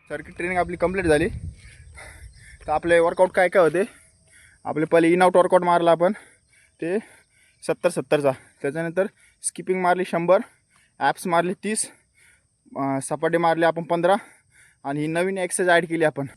Circuit training आपली complete झाली. तर आपले वर्कआउट काय काय होते. आपले पहिले इन आउट वर्कआउट मारला आपण ते 70-70चा. त्याच्यानंतर स्किपिंग मारली 100, ॲप्स मारली 30, सपाटे मारले आपण 15 आणि ही नवीन एक्सरसाइज ॲड केली आपण.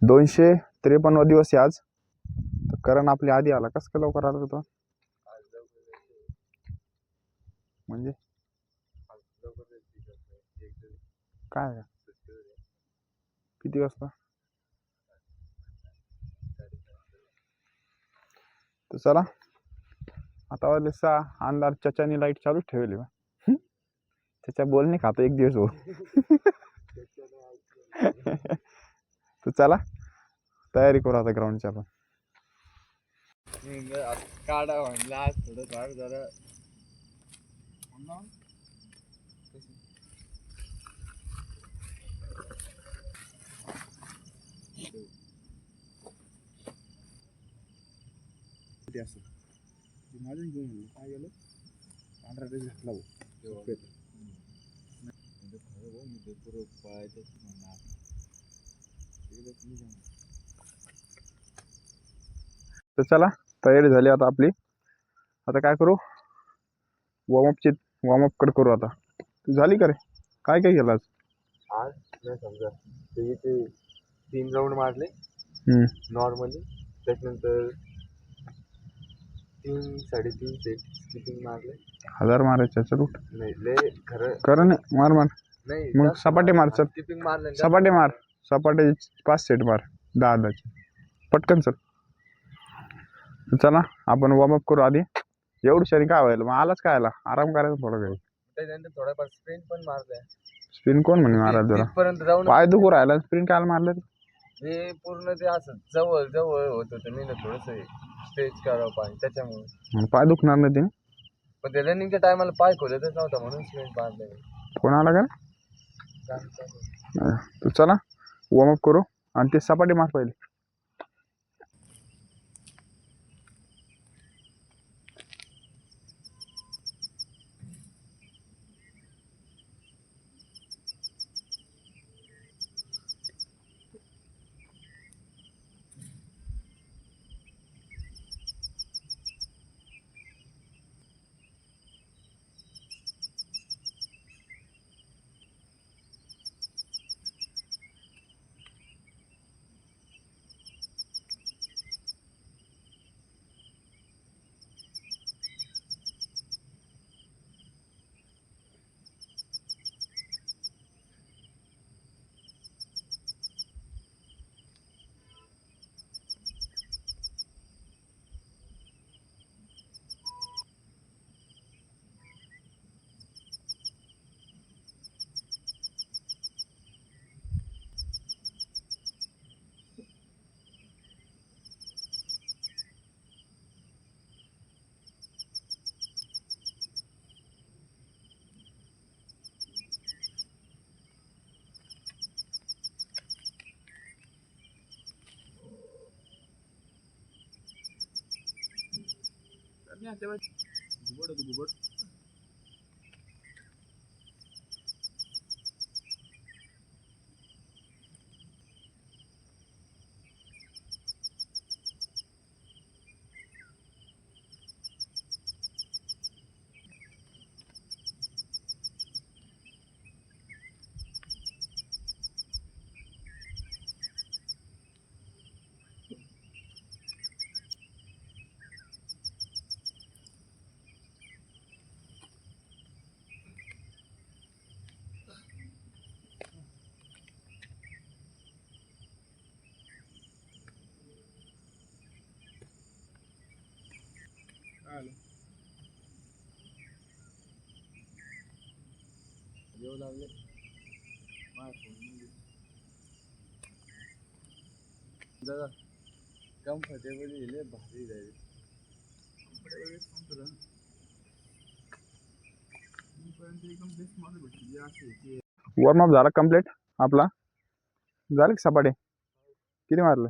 253 दिवस आहे आज. तर करण आपल्या आधी आला. कसं काय लवकर आला होता म्हणजे काय किती वाजता. तर चला आता वाजले 6. अंधार चचानी लाईट चालू ठेवली. त्याच्या बोलणे खातो एक दिवस हो. तर चला तयारी करू आता ग्राउंडची आपण. काढा म्हणला आज थोडं फार जरा माझं घेऊन काय गेलं पांढरा ड्रेस घातला तर चला तयारी झाली आता आपली. आता काय करू वॉर्मअप करू आता. तू झाली का रे. काय काय केलं आज. आज नाही समजा ते 3 राऊंड मारले नॉर्मली. त्याच्यानंतर 3-3.5 सेट स्किपिंग मारले. 1000 मारायचे चल उठ. नाही लय खरं नाही मार नाही मग सपाटे मार चल. स्किपिंग मारले सपाटे मार. सपाटे 5 सेट मार 10-10 पटकन चल. चला आपण वॉर्मअप करू आधी. एवढं शरीर काय व्हायला मग आलाच काय आला आराम करायचा थोडा वेळ. त्याच्यानंतर थोडाफार स्प्रिंट पण मारलाय. स्पिन कोण म्हणे मारा जरा तिथपर्यंत जाऊन पाय दुखू राहिला. स्प्रिंट काय मारलं हे पूर्ण ते असं जवळ होत होतं. मी ना थोडस स्ट्रेच करावं पाय त्याच्यामुळे. पाय दुखणार नाही तिने. पण ते रनिंगच्या टायमाला पाय खोलतच नव्हता म्हणून स्प्रिंट मारलं. फोन आला का. तू चला वॉर्मअप करू आणि ते सपाटे मार पहिले. घुबड येऊ लागले माझ्या फोनमध्ये. जरा कम्फर्टेबल येईल भारी जाईल. वॉर्मअप झाला कम्प्लीट आपला. झालं की सपाटे किती मारलं.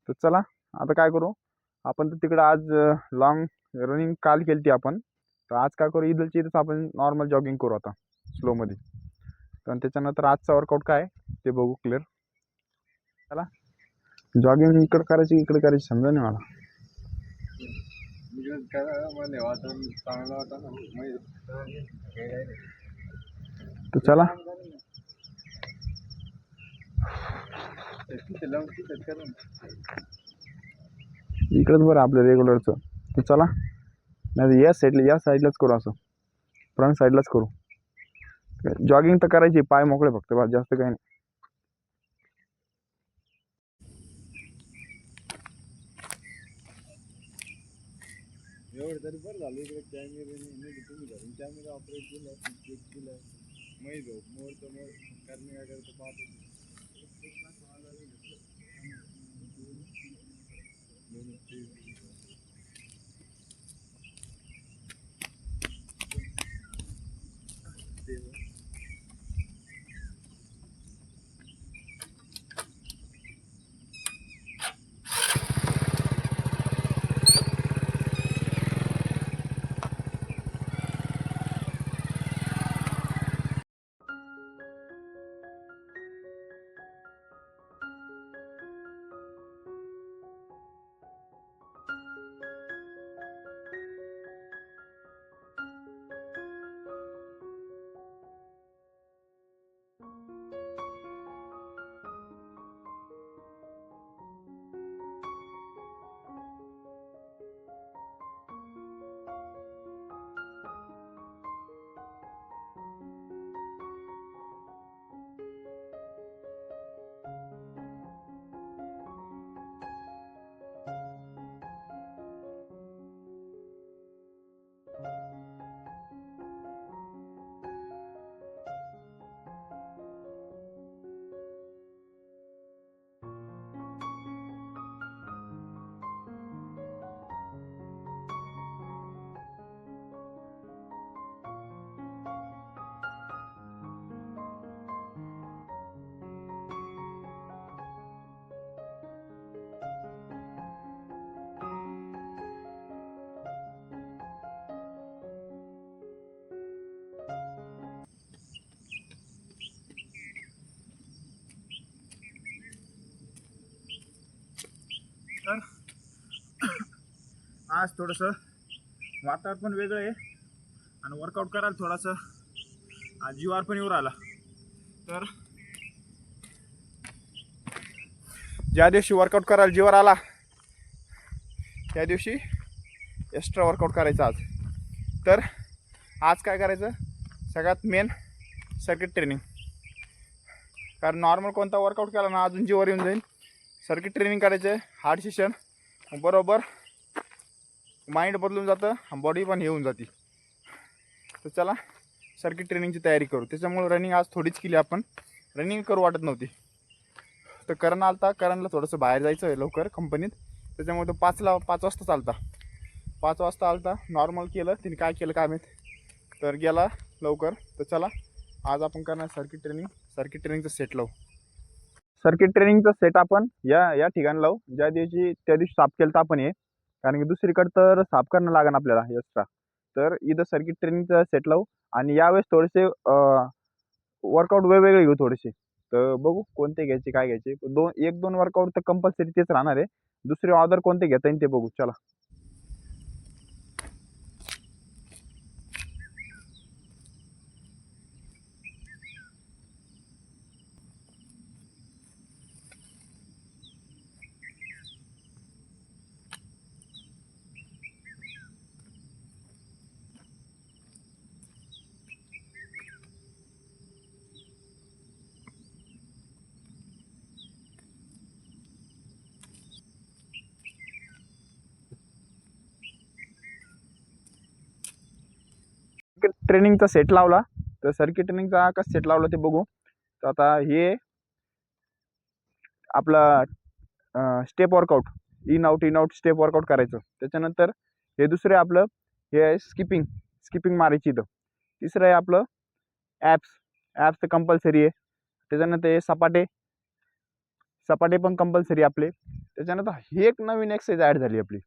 तर चला आता काय करू आपण. तर तिकडं आज लॉंग रनिंग काल केली ती आपण. तर आज काय करू ईदलची इथंच आपण नॉर्मल जॉगिंग करू आता स्लोमध्ये. तर त्याच्यानंतर आजचा वर्कआउट काय ते बघू क्लिअर. चला जॉगिंग इकडं करायची इकडे करायची समजा नाही मला. मला वातावरण चांगलं वाटतं ना. तर चला इकडंच बरं आपलं रेग्युलरचं. तर चला नाही या साईडलाच करू असं. फ्रंट साईडलाच करू. जॉगिंग तर करायची पाय मोकळे फक्त बस जास्त काही नाही. एवढं तरी बरं झालं इकडे कॅमेरा ऑपरेट केला चेक केलं. मै झोप मोर तर मोर करणे काय करतं पाहतो. तर आज थोडंसं वातावरण पण वेगळं आहे आणि वर्कआउट करायला थोडंसं आज जीवावर पण येऊ राहिला. तर ज्या दिवशी वर्कआउट करायला जीवावर आला त्या दिवशी एक्स्ट्रा वर्कआउट करायचं आज. तर आज काय करायचं सगळ्यात मेन सर्किट ट्रेनिंग. कारण नॉर्मल कोणता वर्कआउट केला ना अजून जीवावर येऊन जाईल. सर्किट ट्रेनिंग करायचं हार्ड सेशन बरोबर माइंड बदलून जातं बॉडी पण हे होऊन जाते. तर चला सर्किट ट्रेनिंगची तयारी करू. त्याच्यामुळे रनिंग आज थोडीच केली आपण. रनिंग करू वाटत नव्हती. तर करण आलता करणला थोडंसं बाहेर जायचं आहे लवकर कंपनीत. त्याच्यामुळे तो 5 वाजता चालता. 5 वाजता आलता नॉर्मल केलं तिने काय केलं काय माहीत तर गेला लवकर. तर चला आज आपण करणार सर्किट ट्रेनिंगचं सेट लावू. सर्किट ट्रेनिंगचा सेट आपण या ठिकाणी लावू त्या दिवशी साफ केलं तर आपण हे. कारण की दुसरीकडं तर साफ करणं लागेल आपल्याला एक्स्ट्रा. तर इथं सर्किट ट्रेनिंगचा सेट लावू आणि यावेळेस थोडेसे वर्कआउट वेगवेगळे घेऊ थोडेसे. तर बघू कोणते घ्यायचे काय घ्यायचे. 1-2 वर्कआउट तर कंपल्सरी तेच राहणार आहे. दुसरे ऑर्डर कोणते घेता येईल ते बघू. चला ट्रेनिंगचा सेट लावला. तर सर्किट ट्रेनिंगचा कसा सेट लावला ते बघू. तर आता हे आपला step workout, in out step workout करायचं. त्याच्यानंतर हे दुसरे आपलं हे आहे स्किपिंग मारायची. इथं तिसरं आहे आपलं ॲप्स तर कंपल्सरी आहे. त्याच्यानंतर हे सपाटे पण कंपल्सरी आपले. त्याच्यानंतर ही एक नवीन एक्सरसाइज ॲड झाली आपली.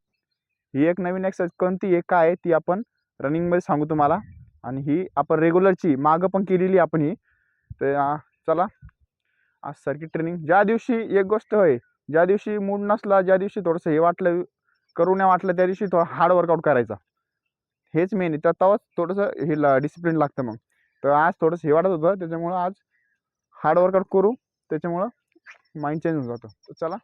ही एक नवीन एक्सरसाइज कोणती आहे काय आहे ती आपण रनिंगमध्ये सांगू तुम्हाला. आणि ही आपण रेग्युलरची मागं पण केलेली आपण ही. तर चला आज सर्किट ट्रेनिंग. ज्या दिवशी एक गोष्ट होय, ज्या दिवशी मूड नसला, ज्या दिवशी थोडंसं हे वाटलं करू नाही वाटलं, त्या दिवशी थोडं हार्ड वर्कआउट करायचा. हेच मेन आहे. तर तेव्हाच थोडंसं हे डिसिप्लिन लागतं मग. तर आज थोडंसं हे वाटत होतं, त्याच्यामुळं आज हार्ड वर्कआउट करू. त्याच्यामुळं माइंड चेंज होऊन जातं. तर चला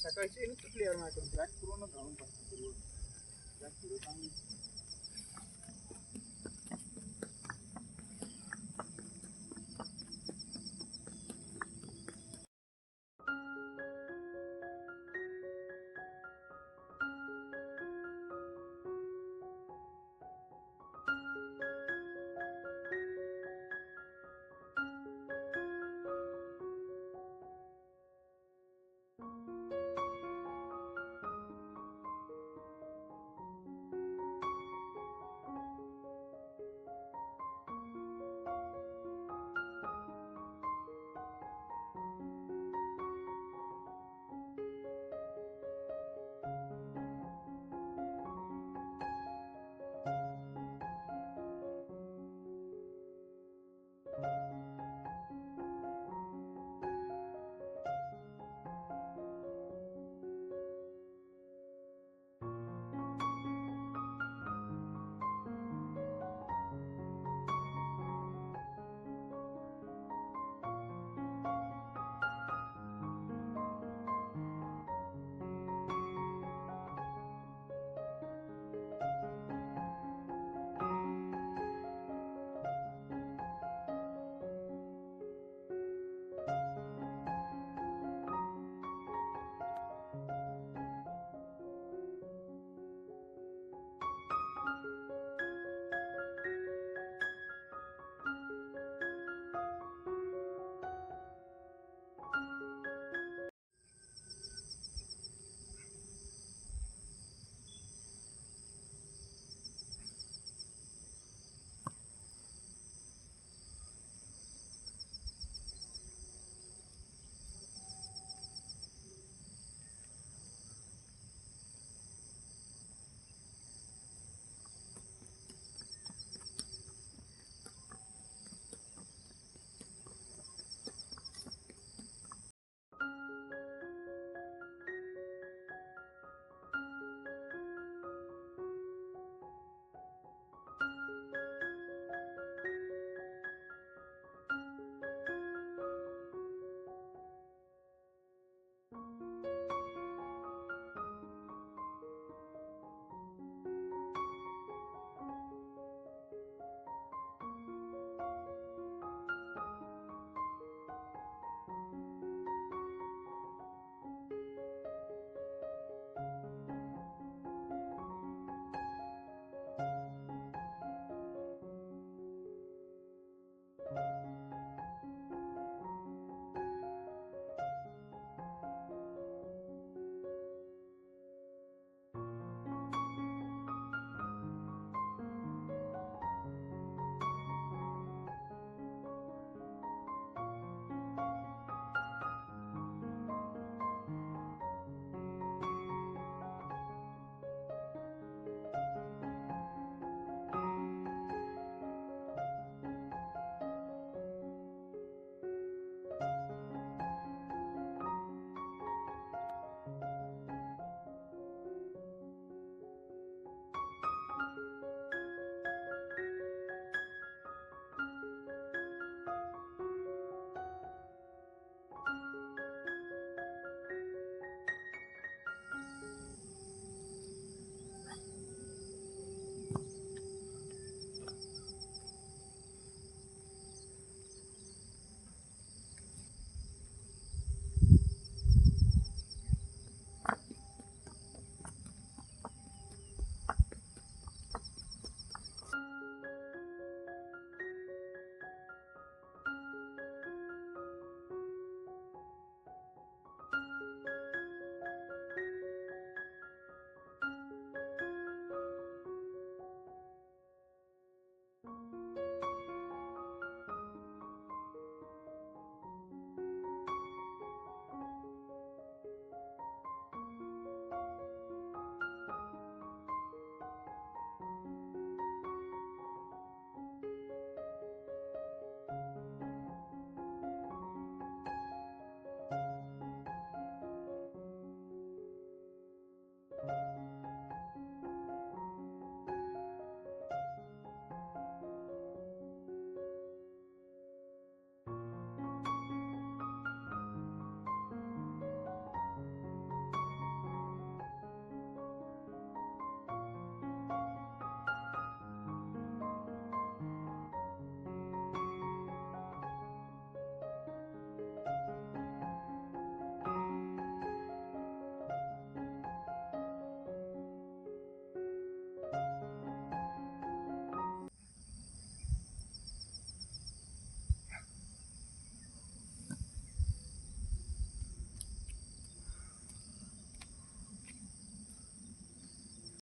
सकाळची क्लिअर माझ्याकडून ब्लॅक पूर्ण घालून टाकतो.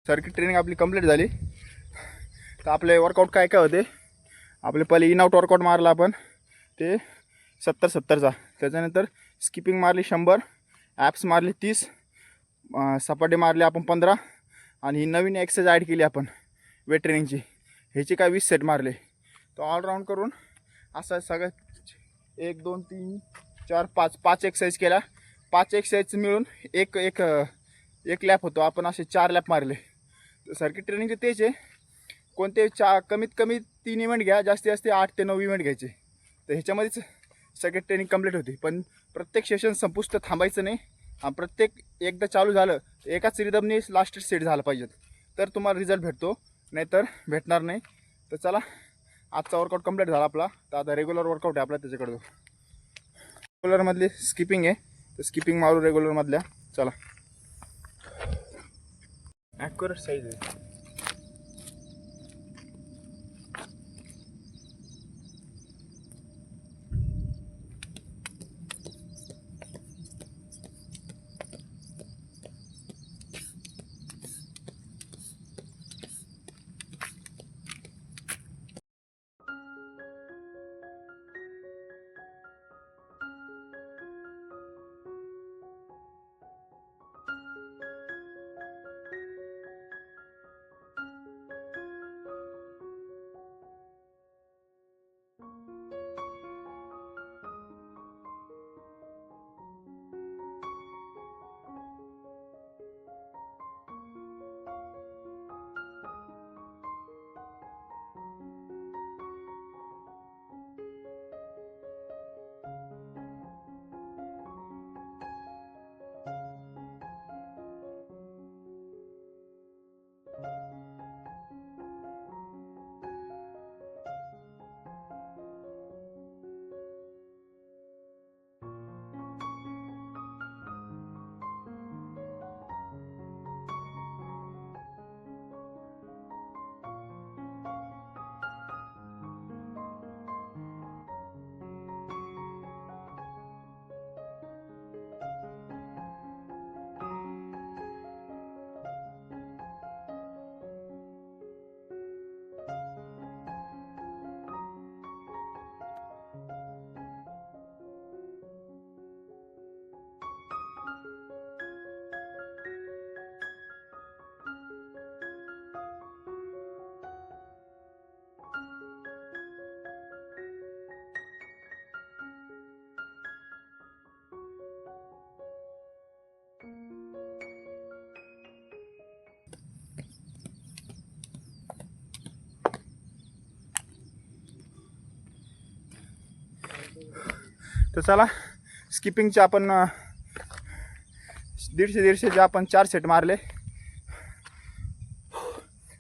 सर्किट ट्रेनिंग आपली कंप्लीट झाली. तर आपले वर्कआउट काय काय होते, आपले पहिले इन आउट वर्कआउट मारला आपण ते 70-70चा. त्याच्यानंतर स्किपिंग मारली 100, ॲप्स मारली 30, सपाटे मारले आपण 15 आणि ही नवीन एक्सरसाइज ॲड केली आपण वेट ट्रेनिंगची, ह्याचे काय 20 सेट मारले. तो ऑलराऊंड करून असं सगळं 1 2 3 4 5 एक्सरसाइज केला. 5 एक्सरसाइज मिळून एक लॅप होतो. आपण असे 4 लॅप मारले. सर्किट ट्रेनिंगचे तेच आहे, कोणते कमीत कमी 3 इव्हेंट घ्या, जास्तीत जास्त 8 ते 9 इव्हेंट घ्यायचे. तर ह्याच्यामध्येच सर्किट ट्रेनिंग कंप्लीट होती. पण प्रत्येक सेशन संपुष्ट थांबायचं नाही. प्रत्येक एकदा चालू झालं एकाच रिदमने लास्ट सेट झालं पाहिजेत, तर तुम्हाला रिझल्ट भेटतो, नाहीतर भेटणार नाही. तर चला, आजचा वर्कआउट कंप्लीट झाला आपला. तर आता रेग्युलर वर्कआउट आहे आपला, त्याच्याकडे जाऊ. रेग्युलरमधली स्किपिंग आहे, तर स्किपिंग मारू रेग्युलरमधल्या. चला, ॲक्युरेट साईज आहे. तर चला, स्किपिंगचे आपण 150-150चे आपण 4 सेट मारले.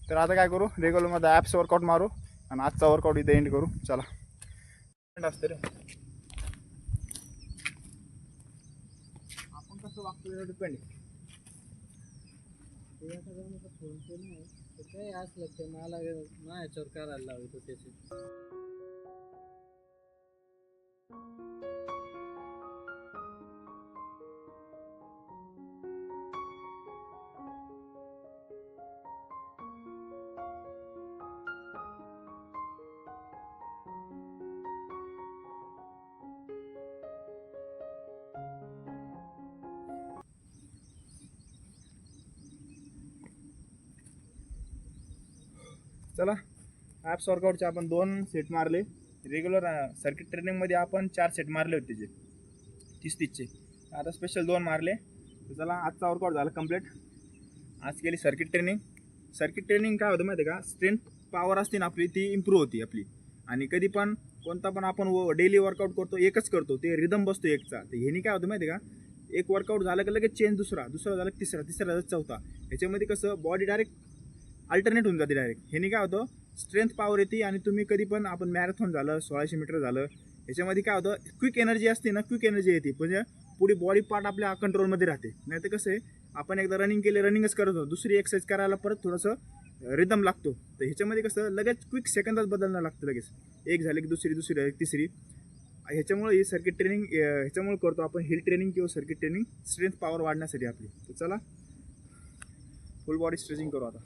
तर आता काय करू, रेग्युलरमध्ये ॲप्स वर्कआउट मारू आणि आजचा वर्कआउट इथे एंड करू. चला, असते रे आपण कसं वागतो यावर डिपेंड. फोन पे नाही काही असलं ते मला याच्यावर करायला लावतो त्याचे. चला, ॲप्स वर्कआउटचे आपण 2 सेट मारले. रेग्युलर सर्किट ट्रेनिंगमध्ये आपण 4 सेट मारले होते त्याचे 30-30चे. आता स्पेशल 2 मारले. तर चला, आजचा वर्कआउट झाला कंप्लीट. आज केली सर्किट ट्रेनिंग. सर्किट ट्रेनिंग काय होतं माहिती आहे का, स्ट्रेंथ पॉवर असते ना आपली, ती इम्प्रूव्ह होती आपली. आणि कधी पण कोणता पण आपण डेली वर्कआउट करतो, एकच करतो, ते रिदम बसतो एकचा. तर ह्यानी काय होतं माहिती आहे का, एक वर्कआउट झालं की लगेच चेंज दुसरा झाला की तिसरा झाला चौथा. ह्याच्यामध्ये कसं बॉडी डायरेक्ट अल्टरनेट होऊन जाते डायरेक्ट. ह्याने काय होतं, स्ट्रेंथ पॉवर येते. आणि तुम्ही कधी पण आपण मॅरेथॉन झालं, 1600 मीटर झालं, ह्याच्यामध्ये काय होतं, क्विक एनर्जी असते ना, क्विक एनर्जी येते. म्हणजे पुढे बॉडी पार्ट आपल्या कंट्रोलमध्ये राहते. नाही तर कसं आहे, आपण एकदा रनिंग केले, रनिंगच करत होतो, दुसरी एक्सरसाइज करायला परत थोडंसं रिदम लागतो. तर ह्याच्यामध्ये कसं लगेच क्विक सेकंदात बदलणं लागतं लगेच. एक झाले की दुसरी झाली की तिसरी. ह्याच्यामुळे ही सर्किट ट्रेनिंग ह्याच्यामुळे करतो आपण, हिल ट्रेनिंग किंवा सर्किट ट्रेनिंग स्ट्रेंथ पॉवर वाढण्यासाठी आपली. तर चला, फुल बॉडी स्ट्रेचिंग करू आता.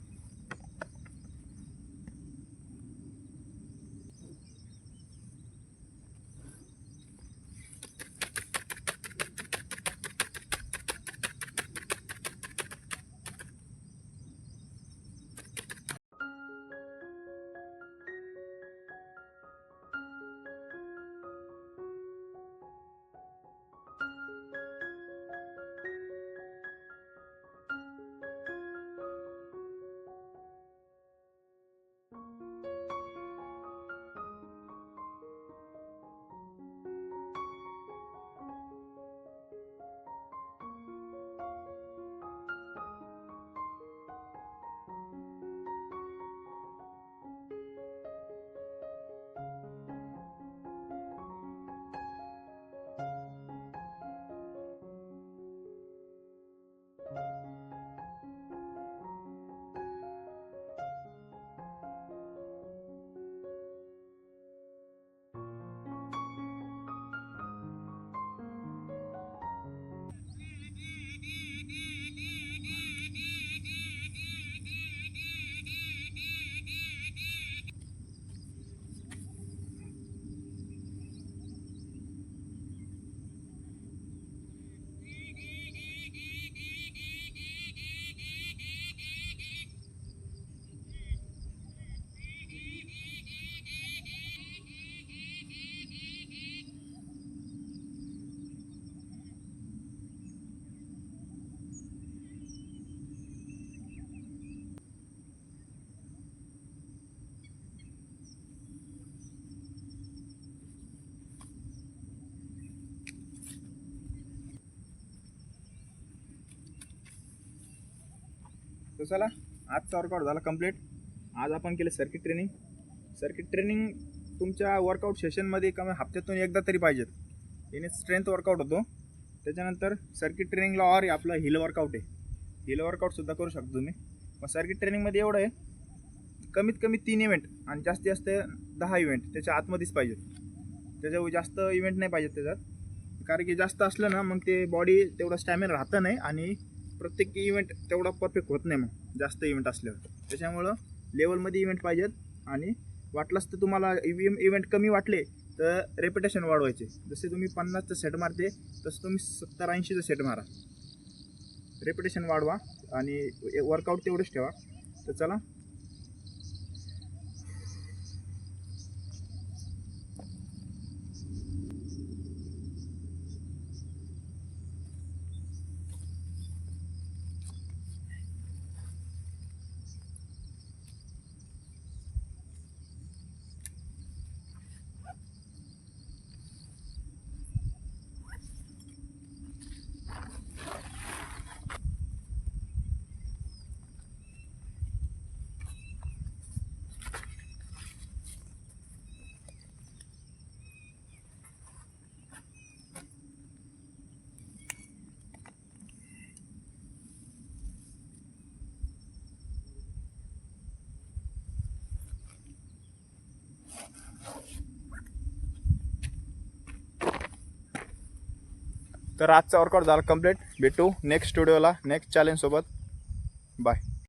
तर चला, आजचा वर्कआउट झाला कंप्लीट. आज आपण केलं सर्किट ट्रेनिंग. सर्किट ट्रेनिंग तुमच्या वर्कआउट सेशनमध्ये कमी हप्त्यातून एकदा तरी पाहिजेत. याने स्ट्रेंथ वर्कआउट होतो. त्याच्यानंतर सर्किट ट्रेनिंगला और आपला हिल वर्कआउट आहे. हिल वर्कआउटसुद्धा करू शकतो तुम्ही. मग सर्किट ट्रेनिंगमध्ये एवढं आहे, कमीत कमी 3 इव्हेंट आणि जास्तीत जास्त 10 इव्हेंट त्याच्या आतमध्येच पाहिजेत. त्याच्यावर जास्त इव्हेंट नाही पाहिजेत त्याच्यात, कारण की जास्त असलं ना मग ते बॉडी तेवढा स्टॅमिना राहतं नाही आणि प्रत्येक इव्हेंट तेवढा परफेक्ट होत नाही मग जास्त इव्हेंट असल्यावर. त्याच्यामुळं लेवलमध्ये इव्हेंट पाहिजेत. आणि वाटलंच तर तुम्हाला इव्हेंट कमी वाटले तर रेपिटेशन वाढवायचे. जसे तुम्ही 50चं सेट मारते तसं तुम्ही 70-80चं सेट मारा. रेपिटेशन वाढवा आणि वर्कआउट तेवढंच ठेवा. तर चला, तर आजचा वर्कआउट झाला कंप्लीट. भेटू नेक्स्ट स्टुडिओला नेक्स्ट चॅलेंजसोबत. बाय.